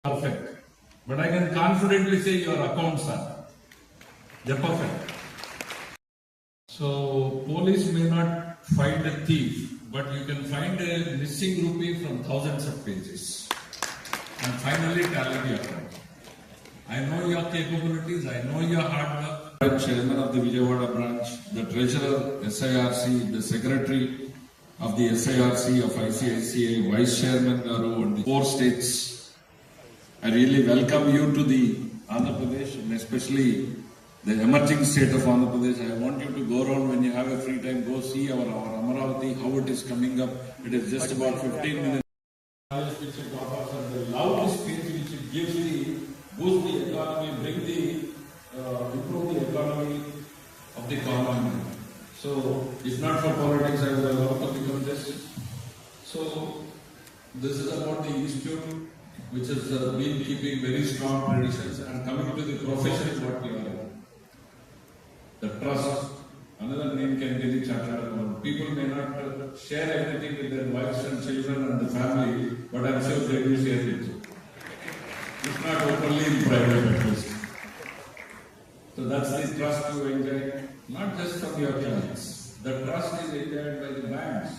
Perfect. But I can confidently say your accounts are. They're perfect. So police may not find a thief, but you can find a missing rupee from thousands of pages. And finally tally your account. I know your capabilities, I know your hard work. I'm chairman of the Vijayawada branch, the treasurer, SIRC, the secretary of the SIRC of ICICI, vice chairman Garu, and the 4 states. I really welcome you to the Andhra Pradesh, and especially the emerging state of Andhra Pradesh. I want you to go around when you have a free time, go see our Amaravati, how it is coming up. It is just about 15 minutes. Which it offers, and the loudest speech which it gives the boost the economy, bring the improve the economy of the common. So, if not for politics, I would have loved to become this. So, this is about the institute, which has been keeping very strong traditions, and coming to the profession what we are. The trust, another name can be the chartered accountant. People may not share everything with their wives and children and the family, but I'm sure they will share it. If not openly, in private at least. So that's the trust you enjoy, not just from your clients. The trust is enjoyed by the banks.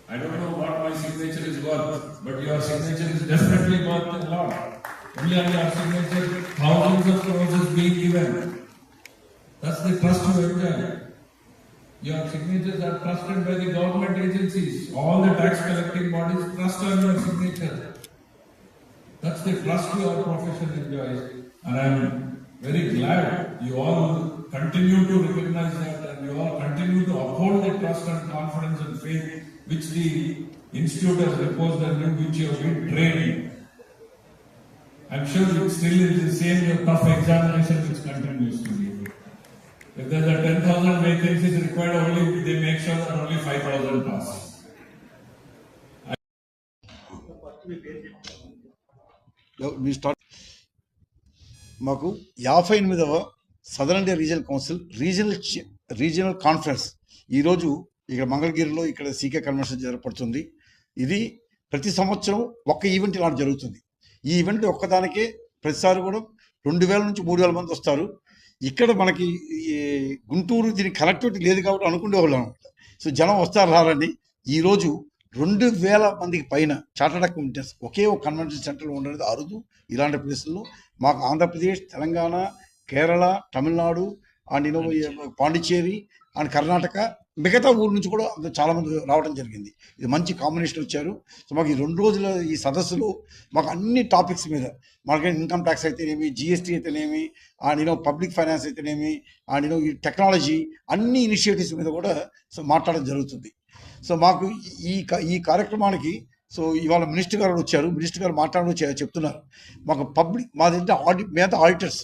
I don't know what my signature is worth, but your signature is definitely worth a lot. Only on your signature, thousands of crores is being given. That's the trust you enjoy. Your signatures are trusted by the government agencies. All the tax collecting bodies trust on your signature. That's the trust your profession enjoys. And I'm very glad you all continue to recognize that, and you all continue to uphold the trust and confidence and faith which the institute has reposed on you, which you have been trained. I'm sure it still is the same tough examination which continues to be. If there's a 10,000 vacancies required, only they make sure that only 5,000 pass. We start. మాకు 58వ southern India regional council regional conference ఈరోజు ఇక్కడ మంగళగిరిలో ఇక్కడ CK convention జరపడుతుంది. ఇది ప్రతి సంవత్సరం ఒక్క ఈవెంట్ ఇలా జరుగుతుంది. ఈ ఈవెంట్ ఒక్కదానికే ప్రతిసారి కూడా 2,000 నుంచి 3,000 మంది వస్తారు. ఇక్కడ మనకి గుంటూరు దీనికి కనెక్టివిటీ లేదు కాబట్టి అనుకునేవాళ్ళు అనమాట. సో జనం వస్తారు రారని ఈరోజు 2,000 మందికి పైన చార్టర్డ్ అకౌంటెంట్స్ ఒకే ఒక కన్వెన్షన్ సెంటర్లో ఉండేది అరుదు. ఇలాంటి ప్లేసుల్లో మాకు ఆంధ్రప్రదేశ్, తెలంగాణ, కేరళ, తమిళనాడు అండ్ పాండిచ్చేరి అండ్ కర్ణాటక మిగతా ఊరు నుంచి కూడా చాలామంది రావడం జరిగింది. ఇది మంచి కాంబినేషన్ వచ్చారు. సో మాకు ఈ 2 రోజుల ఈ సదస్సులో మాకు అన్ని టాపిక్స్ మీద మనకి ఇన్కమ్ ట్యాక్స్ అయితేనేమి, జిఎస్టీ అయితేనేమి, అండ్ పబ్లిక్ ఫైనాన్స్ అయితేనేమి, అండ్ ఈ టెక్నాలజీ అన్ని ఇనిషియేటివ్స్ మీద కూడా సో మాట్లాడడం జరుగుతుంది. సో మాకు ఈ కార్యక్రమానికి సో ఇవాళ మినిస్టర్ గారు వచ్చారు. మినిస్టర్ గారు మాట్లాడడం చెప్తున్నారు. మాకు మాదంటే మీద ఆడిటర్స్,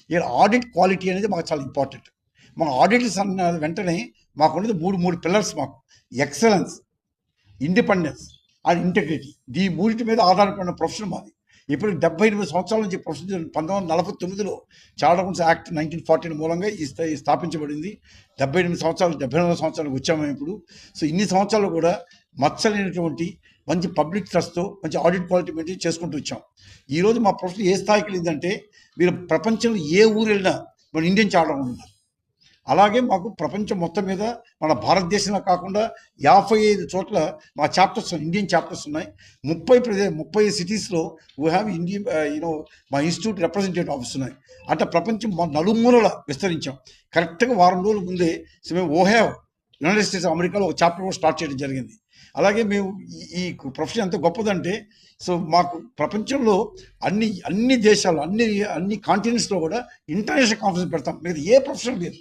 ఇక్కడ ఆడిట్ క్వాలిటీ అనేది మాకు చాలా ఇంపార్టెంట్. మా ఆడిటర్స్ అన్న వెంటనే మాకు ఉన్నది 3 పిల్లర్స్. మాకు ఎక్సలెన్స్, ఇండిపెండెన్స్ అండ్ ఇంటెగ్రిటీ, ఈ 3 మీద ఆధారపడిన ప్రొఫెషన్ మాది. ఇప్పుడు 78 సంవత్సరాల నుంచి ప్రొఫెషన్ 1949లో చార్టర్డ్ అకౌంట్స్ యాక్ట్ 1914 మూలంగా స్థాపించబడింది. 78 సంవత్సరాలు 79 సంవత్సరాలకు వచ్చాము ఇప్పుడు. సో ఇన్ని సంవత్సరాలు కూడా మచ్చలేనటువంటి మంచి పబ్లిక్ ట్రస్ట్తో మంచి ఆడిట్ క్వాలిటీ మెయింటైన్ చేసుకుంటూ వచ్చాం. ఈరోజు మా ప్రొఫెషన్ ఏ స్థాయికి వెళ్ళిందంటే మీరు ప్రపంచంలో ఏ ఊరు వెళ్ళినా మన ఇండియన్ చార్టర్డ్ అకౌంటెంట్ ఉన్నారు. అలాగే మాకు ప్రపంచం మొత్తం మీద మన భారతదేశంలో కాకుండా 55 చోట్ల మా చాప్టర్స్ ఇండియన్ చాప్టర్స్ ఉన్నాయి. 30 సిటీస్లో వీ హ్యావ్ మా ఇన్స్టిట్యూట్ రిప్రజెంటేటివ్ ఆఫీస్ ఉన్నాయి. అంటే ప్రపంచం నలుమూలల విస్తరించాం. కరెక్ట్గా వారం రోజుల ముందే మేము యునైటెడ్ స్టేట్స్ అమెరికాలో ఒక చాప్టర్ కూడా స్టార్ట్ చేయడం జరిగింది. అలాగే మేము ఈ ప్రొఫెషన్ ఎంత గొప్పదంటే సో మాకు ప్రపంచంలో అన్ని దేశాలు అన్ని కాంటినెంట్స్లో కూడా ఇంటర్నేషనల్ కాన్ఫరెన్స్ పెడతాం. మీరు ఏ ప్రొఫెషన్ లేదు.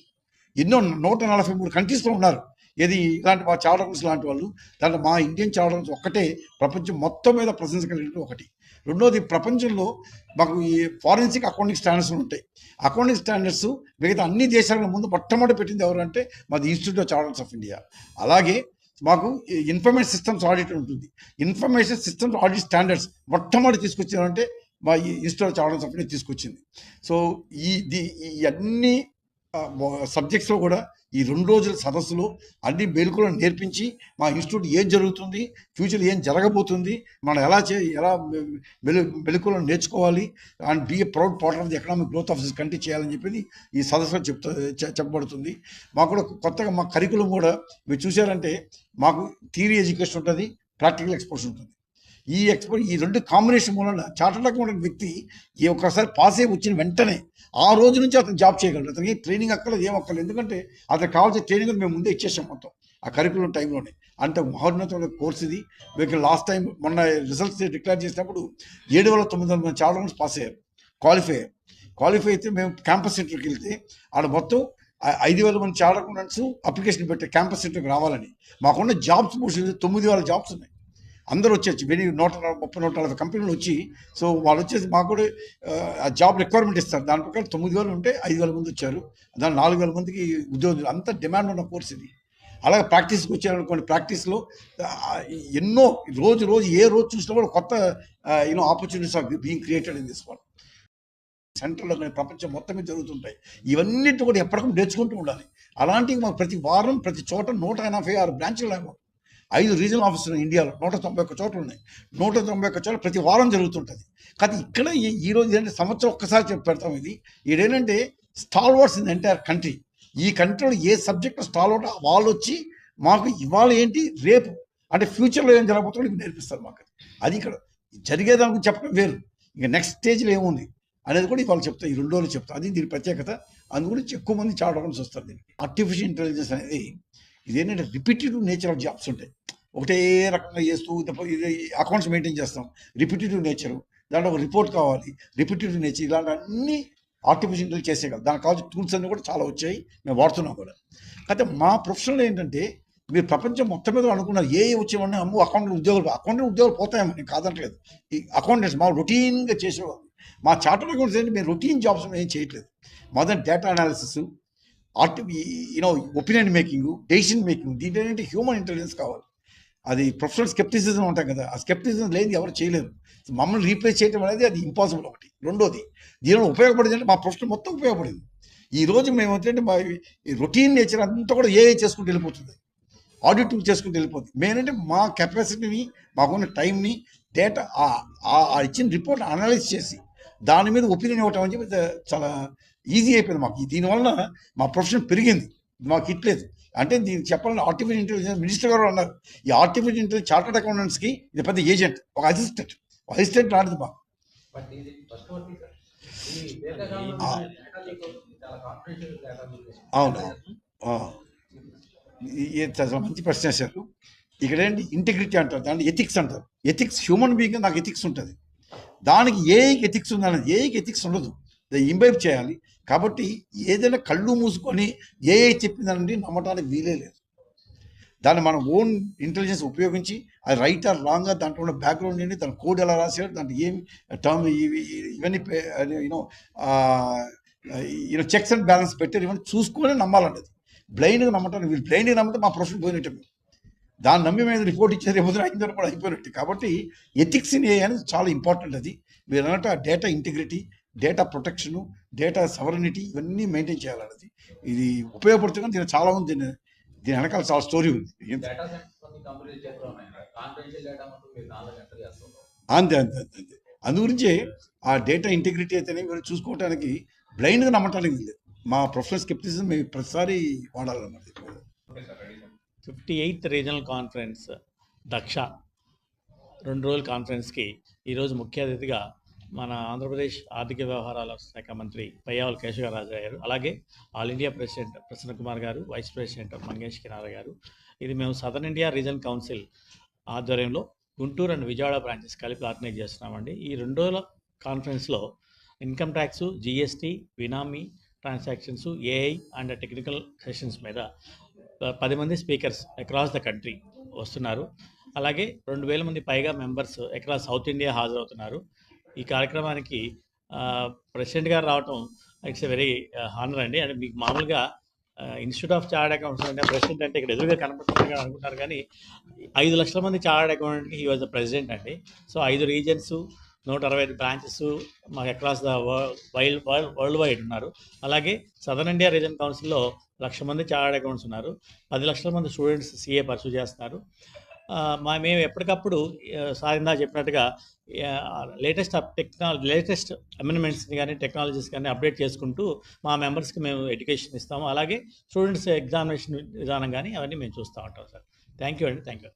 ఎన్నో 143 కంట్రీస్లో ఉన్నారు. ఏది ఇలాంటి మా చార్టర్డ్ అకౌంటెంట్స్ లాంటి వాళ్ళు. దాంట్లో మా ఇండియన్ చార్టర్డ్ అకౌంటెంట్స్ ఒక్కటే ప్రపంచం మొత్తం మీద ప్రశంస కలిగిన ఒకటి. రెండోది, ప్రపంచంలో మాకు ఈ ఫారెన్సిక్ అకౌంటింగ్ స్టాండర్డ్స్ ఉంటాయి. అకౌంటింగ్ స్టాండర్డ్స్ మిగతా అన్ని దేశాల ముందు మొట్టమొదటి పెట్టింది ఎవరంటే మాది institute of charters of India. అలాగే మాకు ఇన్ఫర్మేషన్ సిస్టమ్స్ ఆడిట్ ఉంటుంది. ఇన్ఫర్మేషన్ సిస్టమ్స్ ఆడిట్ స్టాండర్డ్స్ మొట్టమొదటి తీసుకొచ్చారంటే మా ఈ ఇన్స్టిట్యూట్ చావడం సభ్యుని తీసుకొచ్చింది. సో ఈ అన్ని సబ్జెక్ట్స్లో కూడా ఈ 2 రోజుల సదస్సులో అన్ని మెలకువలను నేర్పించి మా ఇన్స్టిట్యూట్ ఏం జరుగుతుంది, ఫ్యూచర్ ఏం జరగబోతుంది, మనం ఎలా మెలకువలను నేర్చుకోవాలి and be a proud part of the economic growth of this country చేయాలని చెప్పి ఈ సదస్సులో చెప్పబడుతుంది. మాకు కూడా కొత్తగా మా కరికులం కూడా మీరు చూసారంటే మాకు థియరీ ఎడ్యుకేషన్ ఉంటుంది, ప్రాక్టికల్ ఎక్స్పోజర్ ఉంటుంది. ఈ 2 కాంబినేషన్ వలన చార్టర్డ్ అకౌంటెంట్ వ్యక్తి ఈ ఒక్కసారి పాస్ అయ్యి వచ్చిన వెంటనే ఆ రోజు నుంచి అతను జాబ్ చేయగలరు. అతనికి ట్రైనింగ్ అక్కర్లేదు, ఏం అక్కర్లేదు. ఎందుకంటే అతనికి కావాల్సిన ట్రైనింగ్ మేము ముందే ఇచ్చేసాం మొత్తం ఆ కరికులం టైంలోనే. అంత మహోన్నతమైన కోర్స్ ఇది. మీకు లాస్ట్ టైం మొన్న రిజల్ట్స్ డిక్లేర్ చేసినప్పుడు 7,900 మంది చార్టర్డ్ అకౌంటెంట్స్ పాస్ అయ్యారు, క్వాలిఫై అయితే మేము క్యాంపస్ సెంటర్కి వెళ్తే ఆడ మొత్తం 5,000 మంది చార్టర్డ్ అకౌంటెంట్స్ అప్లికేషన్ పెట్టారు క్యాంపస్ సెంటర్కి రావాలని. మాకున్న జాబ్స్ 9,000 జాబ్స్ ఉన్నాయి. అందరూ వచ్చేసి 130-140 కంపెనీలు వచ్చి, సో వాళ్ళు వచ్చేసి మాకు కూడా ఆ జాబ్ రిక్వైర్మెంట్ ఇస్తారు. దాని ప్రకారం 9,000 ఉంటే 5,000 మంది వచ్చారు. దాని 4,000 మందికి ఉద్యోగులు. అంత డిమాండ్ ఉన్న కోర్స్ ఇది. అలాగే ప్రాక్టీస్కి వచ్చారనుకోండి, ప్రాక్టీస్లో ఎన్నో రోజు ఏ రోజు చూసినా కూడా కొత్త opportunities are being created in this world. సెంటర్లో కానీ ప్రపంచం మొత్తం మీద జరుగుతుంటాయి. ఇవన్నిటి కూడా ఎప్పటికీ నేర్చుకుంటూ ఉండాలి. అలాంటివి మాకు ప్రతి వారం ప్రతి చోట 186 బ్రాంచ్లు లేవు. 5 రీజనల్ ఆఫీసులు ఇండియాలో 191 చోట్ల ఉన్నాయి. 191 చోట్ల ప్రతి వారం జరుగుతుంటుంది. కానీ ఇక్కడ ఈరోజు ఏంటంటే సంవత్సరం ఒక్కసారి పెడతాం. ఇదేంటంటే stalwarts in the entire country. ఈ కంట్రీలో ఏ సబ్జెక్టు స్టాల్వర్డ్ వాళ్ళు వచ్చి మాకు ఇవాళ ఏంటి రేపు అంటే ఫ్యూచర్లో ఏం జరగబోతుందో ఇప్పుడు నేర్పిస్తారు మాకు. అది ఇక్కడ జరిగేదానికి చెప్పడం వేరు, ఇంకా నెక్స్ట్ స్టేజ్లో ఏముంది అనేది కూడా ఇవాళ చెప్తా. ఈ 2 రోజులు చెప్తా. అది దీని ప్రత్యేకత. అందు గురించి ఎక్కువ మంది చార్టర్డ్ అకౌంటెంట్స్ వస్తారు. దీనికి ఆర్టిఫిషియల్ ఇంటెలిజెన్స్ అనేది ఇదేంటంటే రిపిటేటివ్ నేచర్ ఆఫ్ జాబ్స్ ఉంటాయి. ఒకటే రకంగా చేస్తూ ఇది అకౌంట్స్ మెయింటైన్ చేస్తాం, రిపిటేటివ్ నేచరు. దాంట్లో ఒక రిపోర్ట్ కావాలి, రిపిటేటివ్ నేచర్. ఇలాంటి అన్ని ఆర్టిఫిషియల్ ఇంటెలిజెన్స్ చేసేయగలరు. దానికి కావాల్సిన టూల్స్ అన్నీ కూడా చాలా వచ్చాయి, మేము వాడుతున్నాం కూడా. అయితే మా ప్రొఫెషన్లో ఏంటంటే మీరు ప్రపంచం మొత్తం మీద అనుకున్నారు వచ్చేవన్నీ అమ్ము అకౌంటెంట్ ఉద్యోగాలు పోతాయని కాదంటలేదు. ఈ అకౌంటెంట్స్ మా రొటీన్గా చేసేవాళ్ళు. మా చార్టర్డ్ అకౌంట్స్ ఏంటి, మేము రొటీన్ జాబ్స్ ఏం చేయట్లేదు. మొదటి data analysis, opinion making, decision making. దీంట్లో ఏంటంటే హ్యూమన్ ఇంటెలిజెన్స్ కావాలి. అది ప్రొఫెషనల్ స్కెప్టిసిజం ఉంటాం కదా, ఆ స్కెప్టిసిజం లేని ఎవరు చేయలేరు. మమ్మల్ని రీప్లేస్ చేయడం అనేది అది ఇంపాసిబుల్. ఒకటి. రెండోది, దీనిలో ఉపయోగపడేది అంటే మా ప్రొఫెషన్ మొత్తం ఉపయోగపడింది. ఈరోజు మేము ఏంటంటే మా రొటీన్ నేచర్ అంతా కూడా ఏఐ చేసుకుంటూ వెళ్ళిపోతుంది, ఆడిటివ్ చేసుకుంటూ వెళ్ళిపోతుంది. మేనంటే మా కెపాసిటీని, మాకున్న టైంని, డేటా ఇచ్చిన రిపోర్ట్ అనలైజ్ చేసి దాని మీద ఒపీనియన్ ఇవ్వటం అని చెప్పి చాలా ఈజీ అయిపోయింది మాకు. దీనివల్ల మా ప్రొఫెషన్ పెరిగింది, మాకు ఇట్లేదు. అంటే దీనికి చెప్పాలంటే ఆర్టిఫిషియల్ ఇంటెలిజెన్స్ మినిస్టర్ గారు అన్నారు, ఈ ఆర్టిఫిషియల్ ఇంటెలిజెన్స్ చార్టర్డ్ అకౌంటెంట్స్కి ఇది పెద్ద ఏజెంట్, ఒక అసిస్టెంట్ లాంటిది మాకు. అవును, చాలా మంచి ప్రశ్న చేశారు. ఇక్కడ ఏంటి ఇంటిగ్రిటీ అంటారు, దాన్ని ఎథిక్స్ అంటారు. ఎథిక్స్ హ్యూమన్ బీయింగ్ నాకు ఎథిక్స్ ఉంటుంది, దానికి ఏఐకి ఎథిక్స్ ఉందన్నది. ఏఐకి ఎథిక్స్ ఉండదు, ఇంబైబ్ చేయాలి. కాబట్టి ఏదైనా కళ్ళు మూసుకొని ఏఐ చెప్పిందనండి నమ్మటానికి వీలే లేదు. దాన్ని మన ఓన్ ఇంటెలిజెన్స్ ఉపయోగించి అది రైట్ ఆర్ రాంగ్గా దాంట్లో ఉన్న బ్యాక్గ్రౌండ్ ఏంటి, దాని కోడ్ ఎలా రాశాడు, దాంట్లో ఏమి టర్మ్ ఇవన్నీ చెక్స్ అండ్ బ్యాలెన్స్ పెట్టారు, ఇవన్నీ చూసుకొని నమ్మాలండి. బ్లైండ్గా నమ్మటానికి వీళ్ళు బ్లైండ్గా నమ్మితే మా ప్రొఫెషన్ పోయినట్టు. దాన్ని నమ్మి మీద రిపోర్ట్ ఇచ్చేది ఏమవుతుంది, అయిందని కూడా అయిపోయినట్టు. కాబట్టి ఎథిక్స్ ఇన్ ఏఐ అనేది చాలా ఇంపార్టెంట్. అది మీరు అన్నట్టు ఆ data integrity, data protection, data sovereignty ఇవన్నీ మెయింటైన్ చేయాలన్నది. ఇది ఉపయోగపడుతుంది. కానీ దీని చాలా ఉంది, దీని వెనకాల చాలా స్టోరీ ఉంది. అంతే అంతే అంతే అంతే అందుగురించే ఆ డేటా ఇంటిగ్రిటీ అయితేనే మీరు చూసుకోవడానికి బ్లైండ్గా నమ్మటానికి లేదు. మా ప్రొఫెషనల్ స్కెప్టిసిజం మేము ప్రతిసారి వాడాలన్నమాట. 58th రీజనల్ కాన్ఫరెన్స్ దక్ష 2 రోజుల కాన్ఫరెన్స్కి ఈరోజు ముఖ్య అతిథిగా మన ఆంధ్రప్రదేశ్ ఆర్థిక వ్యవహారాల శాఖ మంత్రి పయ్యావుల కేశవరాజు గారు, అలాగే all India president Prasanna Kumar గారు, వైస్ ప్రెసిడెంట్ మంగేష్ కినార గారు. ఇది మేము సదర్న్ ఇండియా రీజనల్ కౌన్సిల్ ఆధ్వర్యంలో గుంటూరు అండ్ విజయవాడ బ్రాంచెస్ కలిపి ఆర్గనైజ్ చేస్తున్నామండి. ఈ 2 రోజుల కాన్ఫరెన్స్లో income tax, GST, benami transactions, AI and technical sessions మీద 10 మంది స్పీకర్స్ అక్రాస్ ద కంట్రీ వస్తున్నారు. అలాగే 2,000 మంది పైగా మెంబర్స్ అక్రాస్ సౌత్ ఇండియా హాజరవుతున్నారు. ఈ కార్యక్రమానికి ప్రెసిడెంట్ గారు రావటం ఇట్స్ ఎ వెరీ హానర్ అండి. అంటే మీకు మామూలుగా ఇన్స్టిట్యూట్ ఆఫ్ చార్టర్డ్ అకౌంట్స్ అంటే ప్రెసిడెంట్ అంటే ఇక్కడ ఎదురుగా కనపడుతుంది అనుకుంటారు, కానీ 5 లక్షల మంది చార్టర్డ్ అకౌంటెంట్కి హీ వాజ్ ద ప్రెసిడెంట్ అండి. సో 5 రీజన్స్, 165 బ్రాంచెస్ మాకు అక్రాస్ ద వరల్డ్ వైడ్ ఉన్నారు. అలాగే సదర్న్ ఇండియా రీజన్ కౌన్సిల్లో 1,00,000 మంది చార్టర్డ్ అకౌంట్స్ ఉన్నారు. 10 లక్షల మంది స్టూడెంట్స్ CA పర్సూ చేస్తున్నారు. మేము ఎప్పటికప్పుడు సార్ ఇందా చెప్పినట్టుగా లేటెస్ట్ అమెండ్మెంట్స్ని కానీ టెక్నాలజీస్ కానీ అప్డేట్ చేసుకుంటూ మా మెంబర్స్కి మేము ఎడ్యుకేషన్ ఇస్తాము. అలాగే స్టూడెంట్స్ ఎగ్జామినేషన్ విధానం కానీ అవన్నీ మేము చూస్తూ ఉంటాం సార్. థ్యాంక్ యూ అండి. Thank you.